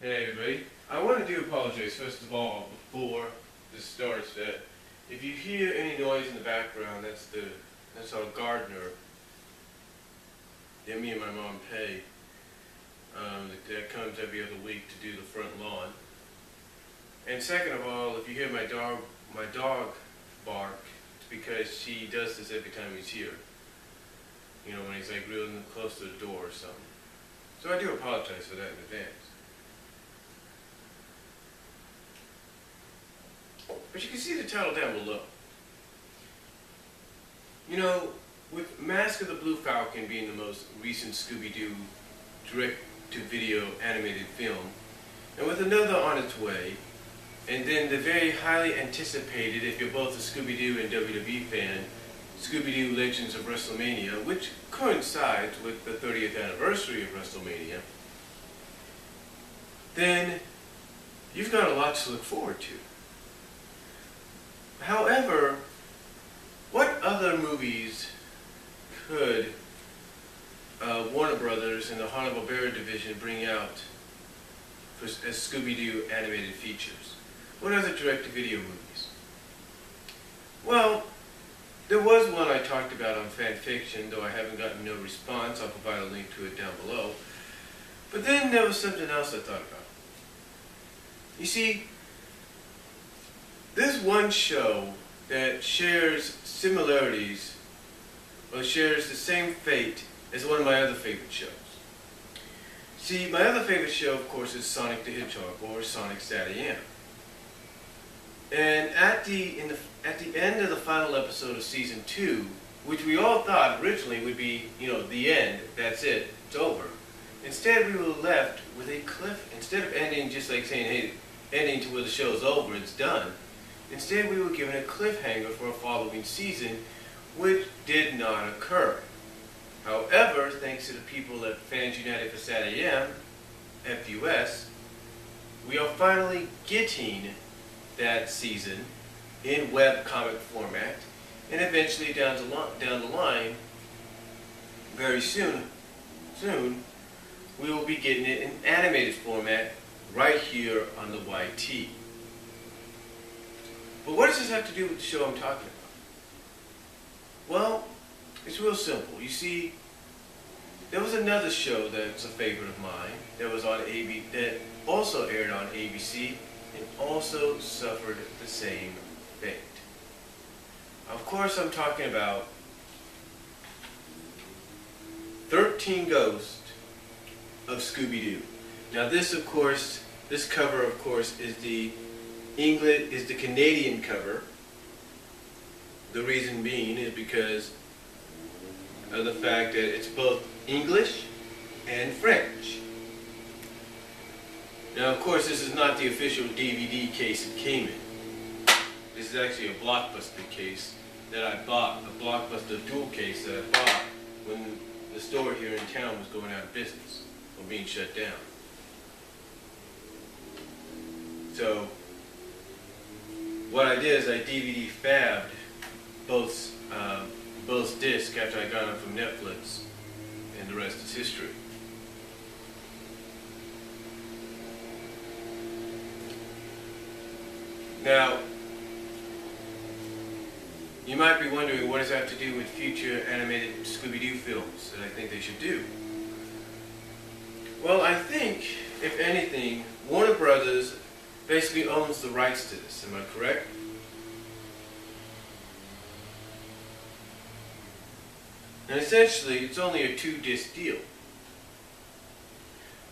Hey everybody, I want to apologize first of all before this starts that if you hear any noise in the background, that's our gardener that me and my mom pay. That comes every other week to do the front lawn. And second of all, if you hear my dog bark, it's because she does this every time he's here. You know, when he's like real close to the door or something. So I do apologize for that in advance. But you can see the title down below. You know, with Mask of the Blue Falcon being the most recent Scooby-Doo direct-to-video animated film, and with another on its way, and then the very highly anticipated, if you're both a Scooby-Doo and WWE fan, Scooby-Doo Legends of WrestleMania, which coincides with the 30th anniversary of WrestleMania, then you've got a lot to look forward to. However, what other movies could Warner Brothers and the Hanna-Barbera division bring out as Scooby-Doo animated features? What other direct-to-video movies? Well, there was one I talked about on fan fiction, though I haven't gotten no response. I'll provide a link to it down below. But then there was something else I thought about. You see, there's one show that shares similarities, or shares the same fate as one of my other favorite shows. See, my other favorite show, of course, is Sonic the Hedgehog, or Sonic SatAM. And at the end of the final episode of season 2, which we all thought originally would be, the end, that's it, it's over. Instead, we were left with a cliff. Instead of ending just like saying, hey, ending to where the show's over, it's done. Instead, we were given a cliffhanger for a following season, which did not occur. However, thanks to the people at Fans United for SatAM, FUS, we are finally getting that season in web comic format, and eventually down the line, very soon, we will be getting it in animated format right here on the YT. But what does this have to do with the show I'm talking about? Well, it's real simple. You see, there was another show that's a favorite of mine that was on that also aired on ABC and also suffered the same fate. Of course, I'm talking about 13 Ghosts of Scooby-Doo. Now this cover of course is the Canadian cover. The reason being is because of the fact that it's both English and French. Now, of course, this is not the official DVD case it came in. This is actually a Blockbuster case that I bought, a Blockbuster dual case that I bought when the store here in town was going out of business or being shut down. So, what I did is I DVD fabbed both discs after I got them from Netflix, and the rest is history. Now, you might be wondering, what does that have to do with future animated Scooby-Doo films that I think they should do? Well, I think, if anything, Warner Brothers basically owns the rights to this. Am I correct? And essentially, it's only a 2-disc deal.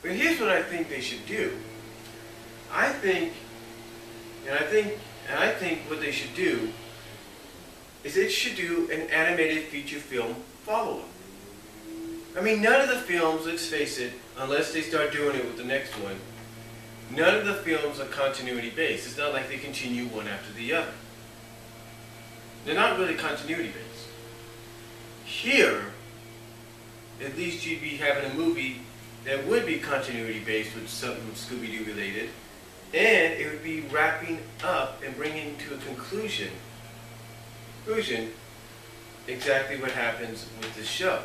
But here's what I think they should do. I think what they should do is they should do an animated feature film follow-up. I mean, none of the films, let's face it, unless they start doing it with the next one, none of the films are continuity based. It's not like they continue one after the other. They're not really continuity based. Here, at least you'd be having a movie that would be continuity based with something Scooby-Doo related, and it would be wrapping up and bringing to a conclusion exactly what happens with the show.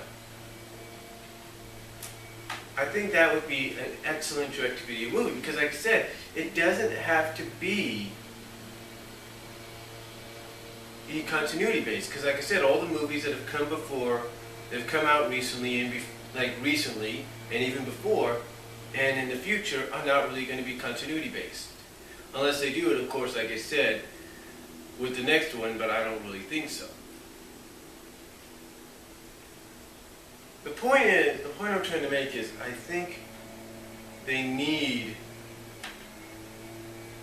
I think that would be an excellent direct-to-video movie because, like I said, it doesn't have to be continuity based. Because, like I said, all the movies that have come before, that have come out recently and recently and even before, and in the future, are not really going to be continuity based, unless they do it, of course, like I said, with the next one. But I don't really think so. The point I'm trying to make is, I think they need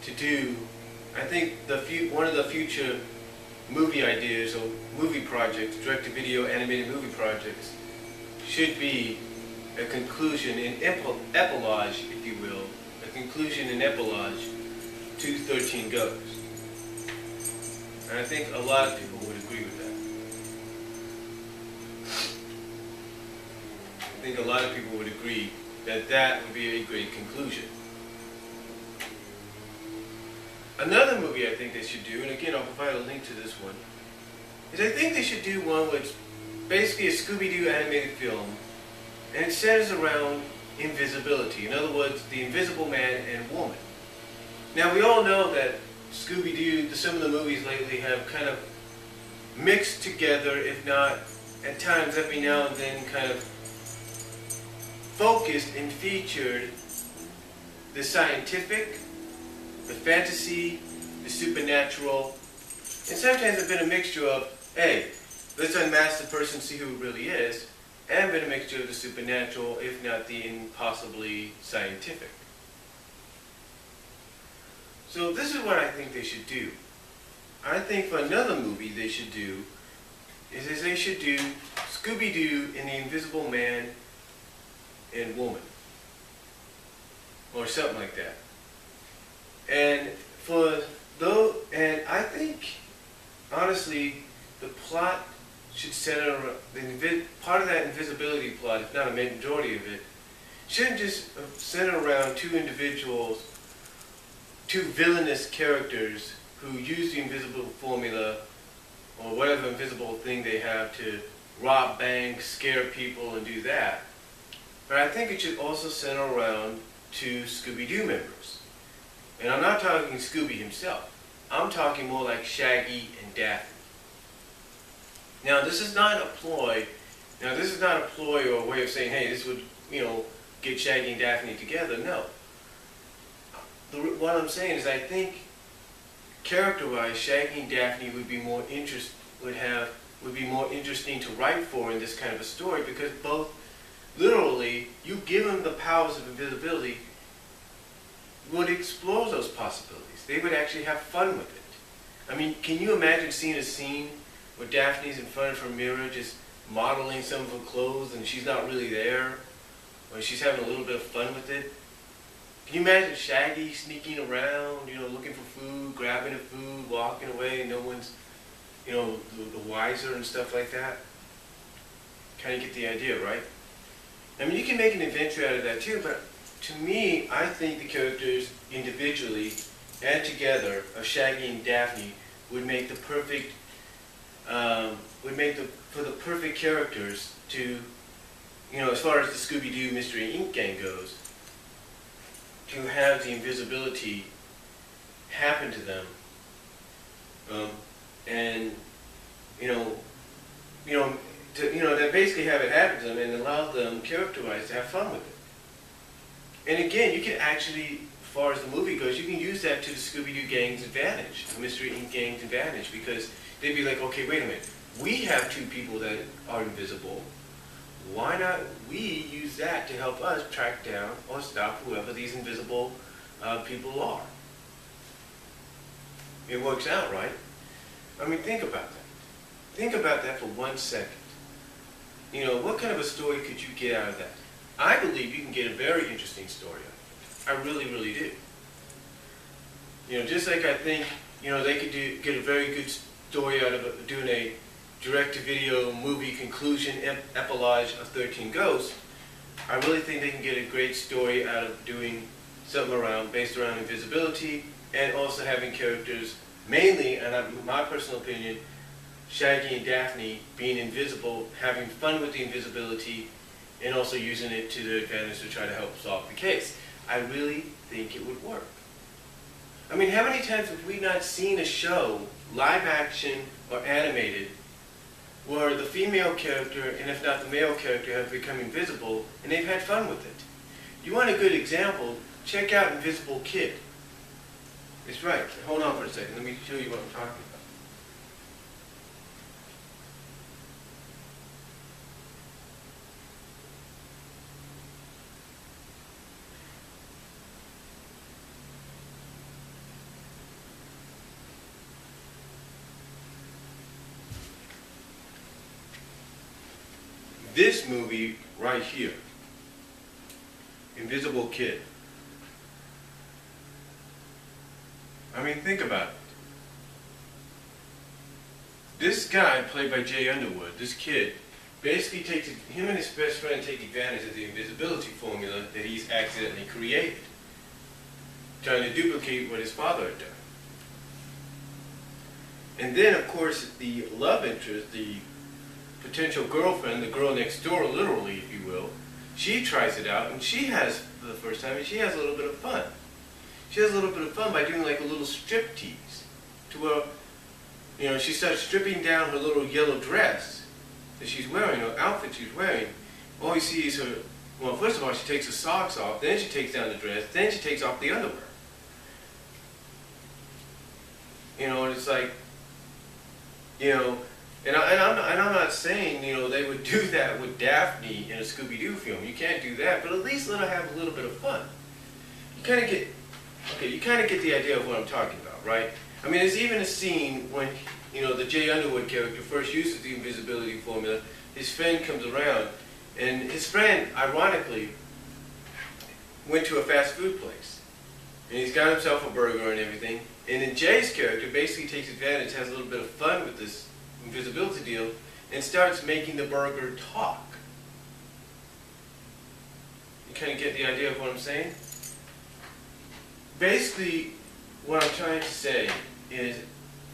to do, I think one of the future movie ideas or movie projects, direct-to-video animated movie projects, should be a conclusion and epilogue, if you will, a conclusion and epilogue to 13 Goes. And I think a lot of people would agree with that. I think a lot of people would agree that that would be a great conclusion. Another movie I think they should do, and again I'll provide a link to this one, is I think they should do one which basically a Scooby-Doo animated film, and it centers around invisibility. In other words, the invisible man and woman. Now we all know that Scooby-Doo, some of the movies lately have kind of mixed together, if not at times every now and then kind of focused and featured the scientific, the fantasy, the supernatural, and sometimes it's been a mixture of, hey, let's unmask the person, see who it really is, and been a mixture of the supernatural, if not the impossibly scientific. So this is what I think they should do. I think for another movie they should do is they should do Scooby-Doo and the Invisible Man and Woman, or something like that. And I think honestly the plot should center around part of that invisibility plot, if not a majority of it, shouldn't just center around two individuals, two villainous characters who use the invisible formula or whatever invisible thing they have to rob banks, scare people, and do that. But I think it should also center around two Scooby-Doo members. And I'm not talking Scooby himself. I'm talking more like Shaggy and Daphne. Now this is not a ploy. Or a way of saying, hey, this would, get Shaggy and Daphne together. No. What I'm saying is I think character-wise, Shaggy and Daphne would be more interesting to write for in this kind of a story, because both, literally, you give them the powers of invisibility, would explore those possibilities. They would actually have fun with it. I mean, can you imagine seeing a scene where Daphne's in front of her mirror just modeling some of her clothes and she's not really there, or she's having a little bit of fun with it? Can you imagine Shaggy sneaking around, looking for food, grabbing the food, walking away, and no one's, the wiser and stuff like that? Kind of get the idea, right? I mean, you can make an adventure out of that too, but to me, I think the characters individually and together of Shaggy and Daphne would make the perfect, for the perfect characters to, as far as the Scooby-Doo Mystery Inc. gang goes, to have the invisibility happen to them, and to basically have it happen to them and allow them character-wise to have fun with it. And again, you can actually, as far as the movie goes, you can use that to the Scooby-Doo gang's advantage, the Mystery Inc. gang's advantage, because they'd be like, okay, wait a minute, we have two people that are invisible. Why not we use that to help us track down or stop whoever these invisible people are? It works out, right? I mean, think about that. Think about that for 1 second. What kind of a story could you get out of that? I believe you can get a very interesting story out of it. I really, really do. Just like I think, they could get a very good story out of doing a direct-to-video movie conclusion epilogue of 13 Ghosts, I really think they can get a great story out of doing something based around invisibility, and also having characters, mainly, and in my personal opinion, Shaggy and Daphne being invisible, having fun with the invisibility, and also using it to their advantage to try to help solve the case. I really think it would work. I mean, how many times have we not seen a show, live action or animated, where the female character, and if not the male character, have become invisible, and they've had fun with it? You want a good example? Check out Invisible Kid. It's right. Hold on for a second. Let me show you what I'm talking about. This movie right here, Invisible Kid. I mean, think about it. This guy, played by Jay Underwood, this kid, basically him and his best friend take advantage of the invisibility formula that he's accidentally created, trying to duplicate what his father had done. And then, of course, the love interest, the potential girlfriend, the girl next door, literally, if you will, she tries it out, and she has, for the first time, and she has a little bit of fun. She has a little bit of fun by doing like a little strip tease, to where, you know, she starts stripping down her little yellow dress that she's wearing, her outfit she's wearing. All you see is her, well, first of all, she takes her socks off, then she takes down the dress, then she takes off the underwear. You know, and it's like, you know, and I'm not saying, you know, they would do that with Daphne in a Scooby-Doo film. You can't do that, but at least let her have a little bit of fun. You kind of get the idea of what I'm talking about, right? I mean, there's even a scene when, you know, the Jay Underwood character first uses the invisibility formula. His friend comes around, and his friend, ironically, went to a fast food place, and he's got himself a burger and everything. And then Jay's character basically takes advantage, has a little bit of fun with this invisibility deal, and starts making the burger talk. You kind of get the idea of what I'm saying? Basically, what I'm trying to say is,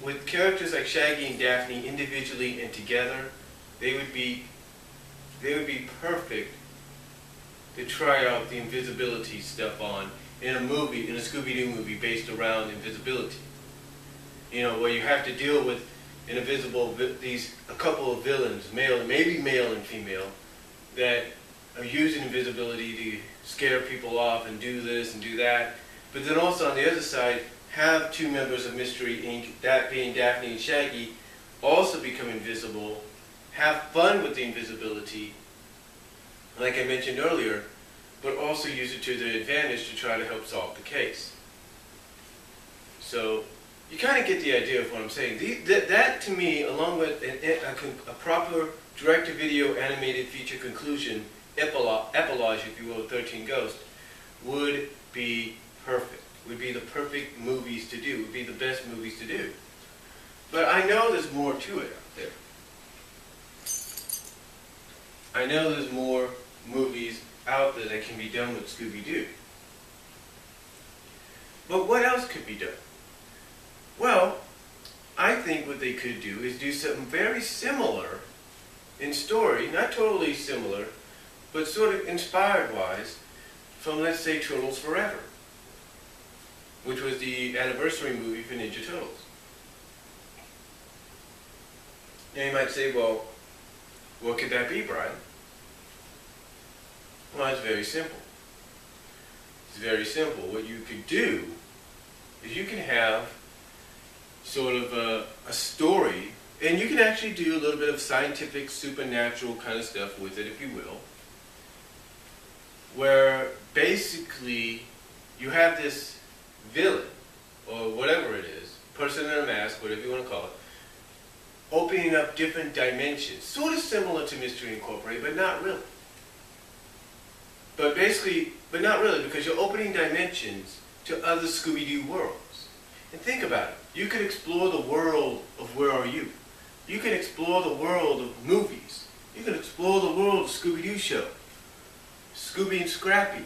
with characters like Shaggy and Daphne individually and together, they would be perfect to try out the invisibility stuff on in a movie, in a Scooby-Doo movie based around invisibility. You know, where you have to deal with a couple of villains, maybe male and female, that are using invisibility to scare people off and do this and do that. But then also on the other side, have two members of Mystery Inc., that being Daphne and Shaggy, also become invisible, have fun with the invisibility, like I mentioned earlier, but also use it to their advantage to try to help solve the case. So, you kind of get the idea of what I'm saying. That to me, along with a proper direct-to-video animated feature conclusion, epilogue, if you will, 13 Ghosts, would be perfect. Would be the perfect movies to do. Would be the best movies to do. But I know there's more to it out there. I know there's more movies out there that can be done with Scooby-Doo. But what else could be done? Well, I think what they could do is do something very similar in story, not totally similar, but sort of inspired-wise from, let's say, Turtles Forever, which was the anniversary movie for Ninja Turtles. Now you might say, well, what could that be, Brian? Well, it's very simple. It's very simple. What you could do is you can have sort of a story, and you can actually do a little bit of scientific, supernatural kind of stuff with it, if you will, where basically you have this villain, or whatever it is, person in a mask, whatever you want to call it, opening up different dimensions, sort of similar to Mystery Incorporated, but not really. But not really, because you're opening dimensions to other Scooby-Doo worlds. And think about it. You could explore the world of Where Are You? You can explore the world of movies. You can explore the world of Scooby-Doo show, Scooby and Scrappy.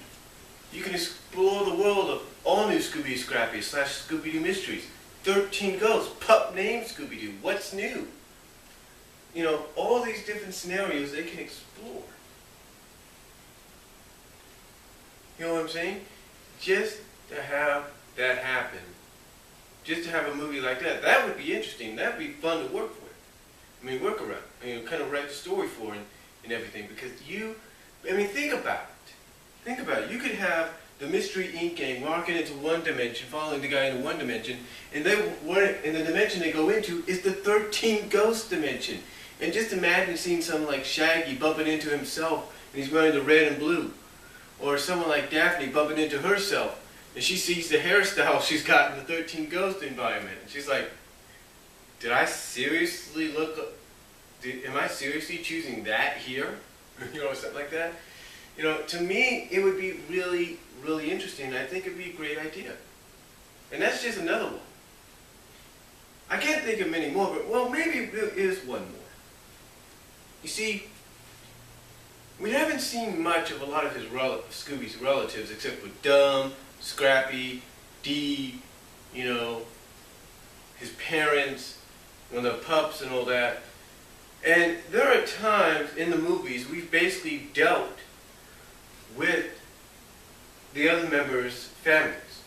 You can explore the world of all new Scooby and Scrappy / Scooby-Doo Mysteries, 13 Ghosts, pup named Scooby-Doo, what's new? You know, all these different scenarios they can explore. You know what I'm saying? Just to have that happen, just to have a movie like that, that would be interesting. That would be fun to work with. I mean, work around. Kind of write the story for and everything. Because think about it. Think about it. You could have the Mystery Inc. gang walking into one dimension, following the guy into one dimension, and the dimension they go into is the 13 ghost dimension. And just imagine seeing someone like Shaggy bumping into himself, and he's wearing the red and blue. Or someone like Daphne bumping into herself, and she sees the hairstyle she's got in the 13 ghost environment. And she's like, am I seriously choosing that here? Something like that. To me, it would be really, really interesting, and I think it'd be a great idea. And that's just another one. I can't think of many more, but, well, maybe there is one more. You see, we haven't seen much of a lot of Scooby's relatives, except for Dumb, Scrappy, Dee, his parents, the pups and all that. And there are times in the movies we've basically dealt with the other members' families.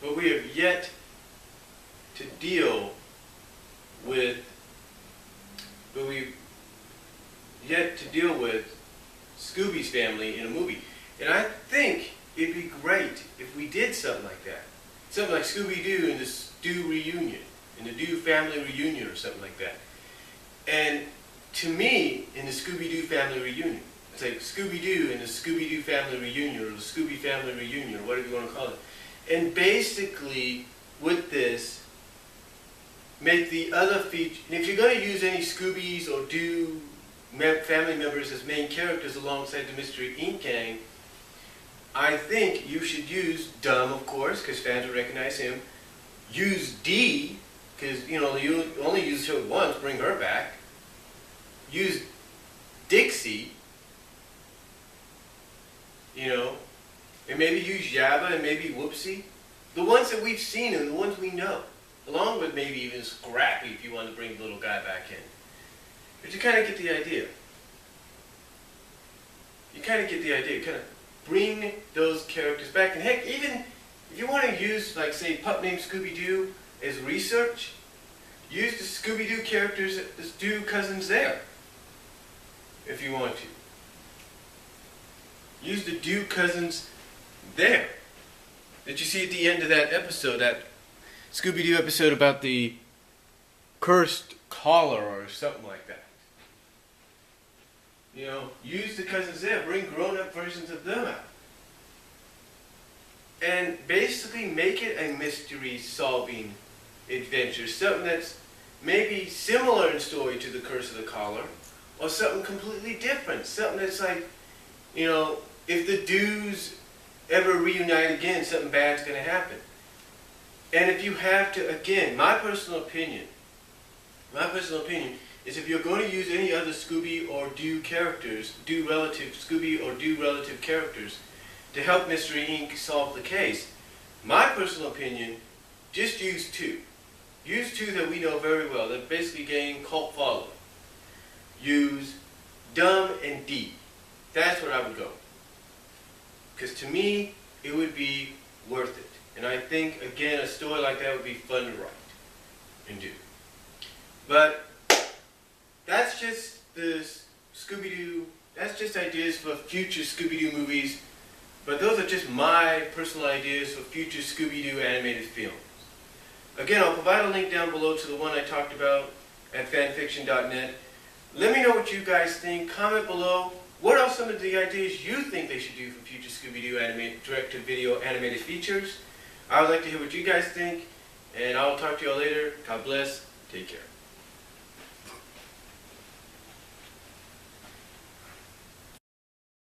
But we have yet to deal with Scooby's family in a movie. And I think it'd be great if we did something like that. Something like Scooby-Doo and the Doo reunion, and the Doo family reunion or something like that. And to me, in the Scooby-Doo family reunion, it's like Scooby-Doo and the Scooby-Doo family reunion, or the Scooby family reunion, or whatever you want to call it. And basically, with this, make the other feature, and if you're going to use any Scoobies or Doo family members as main characters alongside the Mystery Inc. gang, I think you should use Dumb, of course, because fans will recognize him. Use Dee, because, you only use her once, bring her back. Use Dixie, and maybe use Yabba and maybe Whoopsie. The ones that we've seen and the ones we know. Along with maybe even Scrappy if you want to bring the little guy back in. But you kind of get the idea. Kind of bring those characters back. And heck, even if you want to use, like, say, Pup Named Scooby-Doo as research, use the Scooby-Doo characters as Doo cousins there. If you want to. Use the Doo cousins there. That you see at the end of that episode, that Scooby-Doo episode about the cursed collar or something like that. Use the cousins there. Bring grown-up versions of them out. And basically make it a mystery-solving adventure. Something that's maybe similar in story to the Curse of the Collar, or something completely different. Something that's like, if the Doos ever reunite again, something bad's going to happen. And if you have to, again, my personal opinion is if you're going to use any other Scooby or Doo characters, Scooby or Doo relative characters, to help Mystery Inc. solve the case, my personal opinion, just use two. Use two that we know very well, that basically gain cult following. Use Dumb and Dee. That's what I would go. Because to me, it would be worth it. And I think, again, a story like that would be fun to write and do. But that's just the Scooby-Doo, that's just ideas for future Scooby-Doo movies. But those are just my personal ideas for future Scooby-Doo animated films. Again, I'll provide a link down below to the one I talked about at fanfiction.net. Let me know what you guys think. Comment below. What are some of the ideas you think they should do for future Scooby-Doo animated direct-to-video animated features? I would like to hear what you guys think. And I'll talk to you all later. God bless. Take care.